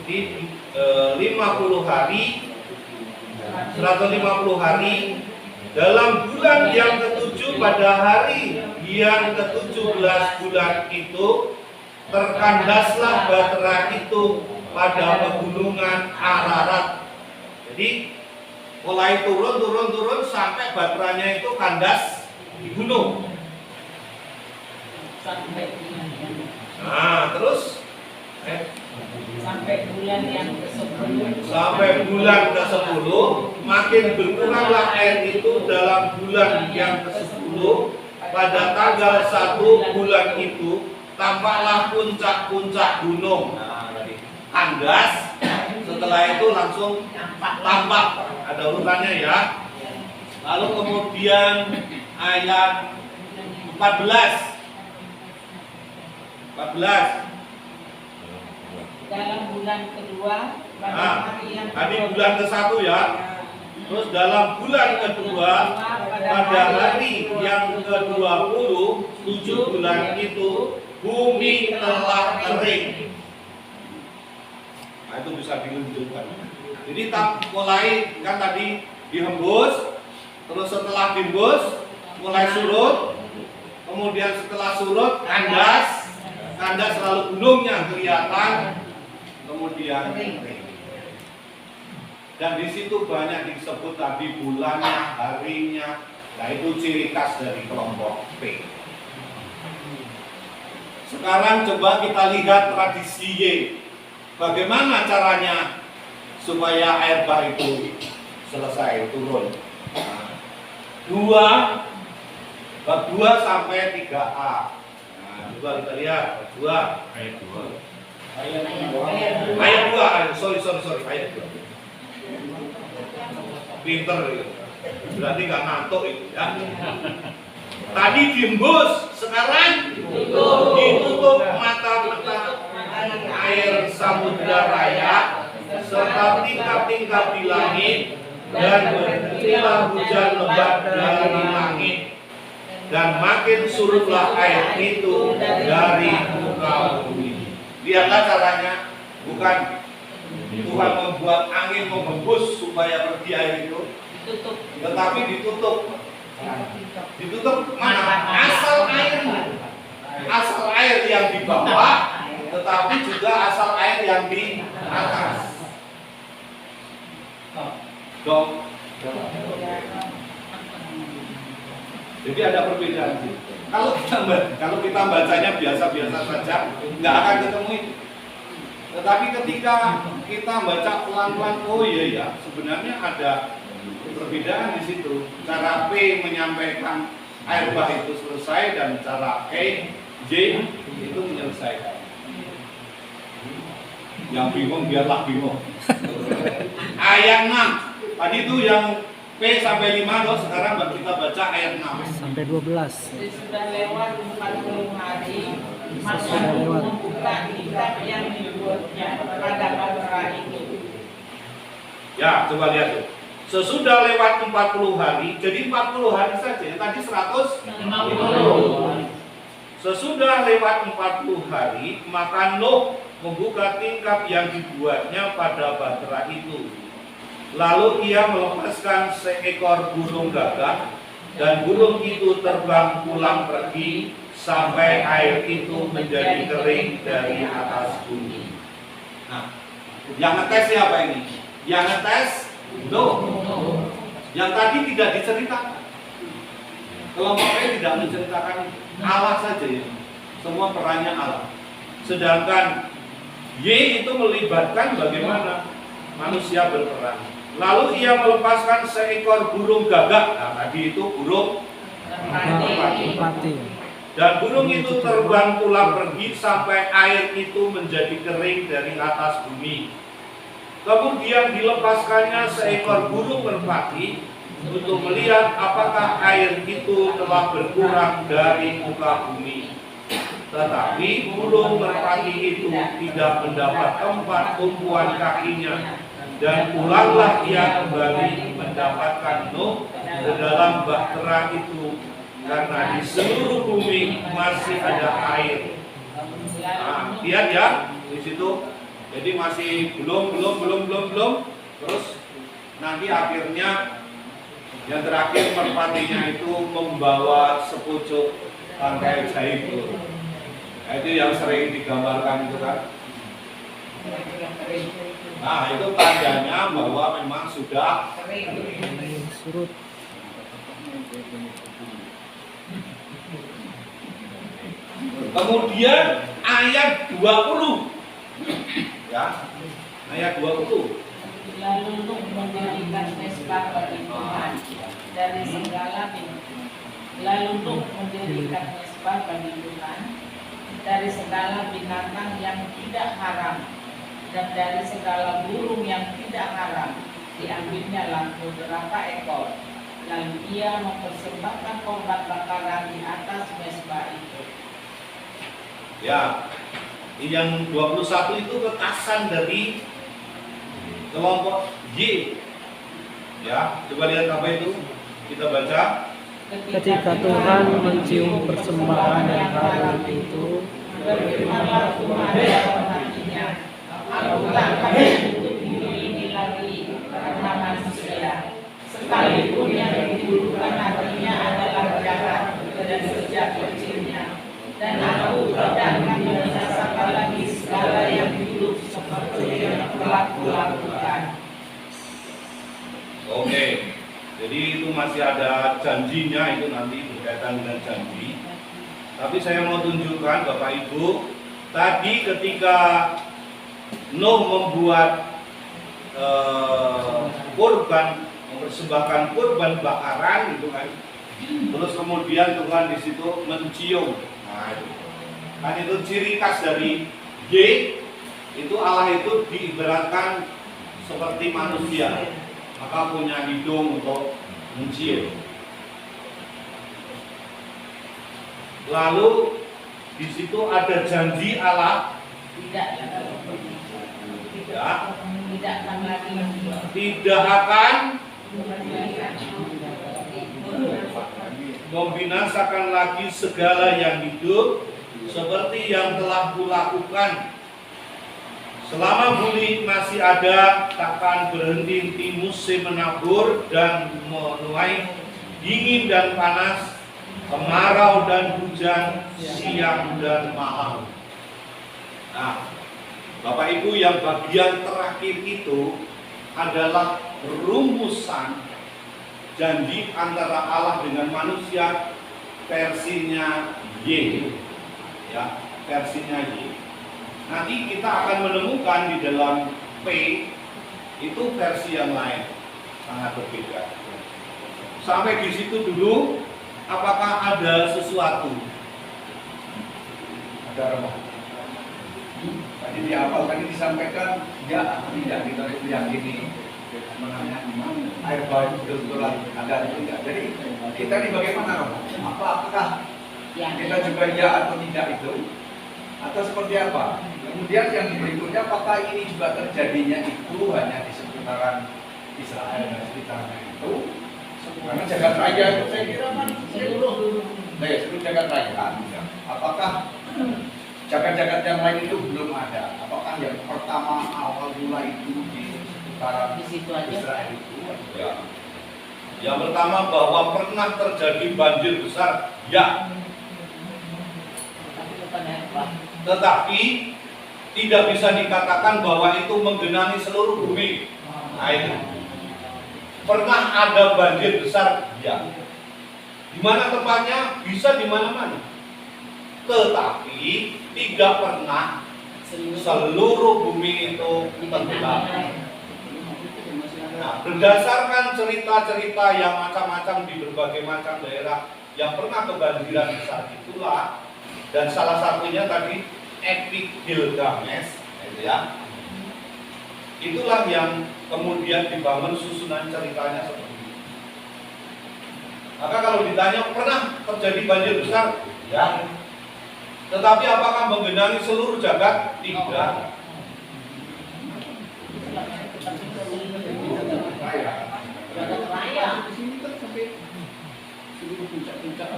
Jadi 50 hari, 150 hari dalam bulan yang ke-7 pada hari yang ke-17 bulan itu terkandaslah Batra itu pada pegunungan Ararat. Jadi mulai turun sampai Batranya itu kandas di gunung. Nah, terus sampai bulan yang ke-10. Sampai bulan ke-10 makin berkuranglah air itu dalam bulan yang ke-10. Pada tanggal 1 bulan itu tampaklah puncak-puncak gunung kandas. Setelah itu langsung tampak. Ada urutannya ya. Lalu kemudian ayat 14. Dalam bulan kedua pada hari yang tadi bulan ke-1 ya. Terus dalam bulan kedua pada hari yang ke-20 7 bulan itu bumi telah kering. Nah, itu bisa dilanjutkan. Jadi mulai kan tadi dihembus, terus setelah dihembus mulai surut, kemudian setelah surut kandas lalu gunungnya kelihatan, kemudian kering. Dan di situ banyak disebut tadi bulannya, harinya. Nah, itu ciri khas dari kelompok P. Sekarang coba kita lihat tradisi Y. Bagaimana caranya supaya air bah itu selesai turun? Nah, bab 2 sampai 3A. Nah, coba kita lihat bab 2 ayat 2. Ayat 2, sorry, ayat 2. Pinter gitu. Berarti nggak ngantuk itu ya. Tadi diembus, sekarang ditutup mata-mata air samudra raya serta tingkap-tingkap di langit, dan berhentilah hujan lebat dari langit, dan makin surutlah air itu dari muka bumi. Lihatlah caranya, bukan Tuhan membuat angin menghembus supaya pergi air itu, tetapi ditutup. Ditutup mana? Asal air yang di bawah, tetapi juga asal air yang di atas. Dong. Jadi ada perbedaan sih. Kalau kita bacanya biasa-biasa saja, nggak akan ketemu itu. Tetapi ketika kita baca pelan-pelan, oh iya ya, sebenarnya ada perbedaan di situ. Cara P menyampaikan air bah itu selesai dan cara J itu menyelesaikan. Yang bingung biarlah bingung. Ayat 6. Tadi itu yang P sampai 5 loh, sekarang kita baca ayat 6 sampai 12. Sudah lewat 40 hari. Masa membuka kitab yang dibuatnya pada Batra itu. Ya, coba lihat tuh. Sesudah lewat 40 hari, jadi 40 hari saja, tadi 150. Sesudah lewat 40 hari, maka Nuh membuka tingkap yang dibuatnya pada Batra itu. Lalu ia melepaskan seekor burung gagak, dan burung itu terbang pulang pergi sampai air itu menjadi kering dari atas bumi. Nah, yang ngetes siapa ini? Yang ngetes Nuh. Yang tadi tidak diceritakan. Kelompoknya tidak menceritakan, Allah saja ya. Semua perannya Allah. Sedangkan Y itu melibatkan bagaimana manusia berperan. Lalu ia melepaskan seekor burung gagak. Nah, tadi itu burung Merpati. dan burung itu terbang pulang pergi sampai air itu menjadi kering dari atas bumi. Kemudian dilepaskannya seekor burung merpati untuk melihat apakah air itu telah berkurang dari muka bumi. Tetapi burung merpati itu tidak mendapat tempat tumpuan kakinya, dan pulanglah ia kembali mendapatkan Nuh ke dalam bahtera itu, karena di seluruh bumi masih ada air. Nah, lihat ya di situ Jadi masih belum. Terus nanti akhirnya yang terakhir merpatinya itu membawa sepucuk tangkai jahit. Nah, itu yang sering digambarkan itu kan. Nah, itu tandanya bahwa memang sudah surut. Kemudian ayat 20. Ya. Ayat 20. Lalu Nuh mendirikan mesbah bagi Tuhan dari segala binatang yang tidak haram dan dari segala burung yang tidak haram. Diambilnya lah beberapa ekor. Lalu ia mempersembahkan korban bakaran di atas mesbah itu. Ya. Yang 21 itu kekasan dari kelompok Y. Ya, coba lihat apa itu. Kita baca. Ketika Tuhan mencium persembahan yang haram itu, Berfirmanlah Tuhan dalam hatinya, aku tak akan menutup diri ini lagi karena manusia, sekalipun yang didulukan hatinya adalah jahat dan sejak kecilnya, dan aku tidak akan membinasakan lagi segala yang hidup seperti yang telah kulakukan. Oke. Jadi itu masih ada janjinya, itu nanti berkaitan dengan janji. Tapi saya mau tunjukkan Bapak Ibu, tadi ketika Nuh membuat kurban, mempersembahkan kurban bakaran gitu kan. Terus kemudian Tuhan di situ mencium. Nah, itu. Kan itu ciri khas dari Y, itu Allah itu diibaratkan seperti manusia, maka punya hidung untuk mencium. Lalu di situ ada janji Allah tidak akan membinasakan lagi segala yang hidup seperti yang telah kulakukan. Selama bumi masih ada, takkan berhenti musim menabur dan menuai, dingin dan panas, kemarau dan hujan, siang dan malam. Nah, Bapak Ibu, yang bagian terakhir itu adalah rumusan janji antara Allah dengan manusia, versinya Y. Ya, versinya Y. Nanti kita akan menemukan di dalam P itu versi yang lain, sangat berbeda. Sampai di situ dulu, apakah ada sesuatu? Ada apa? Tadi di awal tadi disampaikan ya atau tidak, kita yakini menanya air bah betul-betul ada atau tidak. Jadi kita ini bagaimana? Apakah kita juga ya atau tidak itu? Atau seperti apa? Kemudian yang berikutnya, apakah ini juga terjadinya itu hanya di seputaran Israel dan sekitarnya itu? Karena jagat raya itu saya kira kan seluruh jagat raya kan. Apakah jagat-jagat yang lain itu belum ada? Apakah yang pertama awal mula itu di seputaran Israel itu? Ya. Yang pertama bahwa pernah terjadi banjir besar, ya. Tetapi tidak bisa dikatakan bahwa itu menggenangi seluruh bumi. Nah, itu. Pernah ada banjir besar, ya. Di mana tempatnya? Bisa di mana-mana. Tetapi tidak pernah seluruh bumi itu tenggelam. Nah, berdasarkan cerita-cerita yang macam-macam di berbagai macam daerah yang pernah kebanjiran besar itulah, dan salah satunya tadi Epik Gilgamesh, gitu ya. Itulah yang kemudian dibangun susunan ceritanya seperti itu. Maka kalau ditanya pernah terjadi banjir besar, ya. Tetapi apakah menggenangi seluruh jagat? Tidak. Raya. Di sini kan sampai seluruh puncak-puncak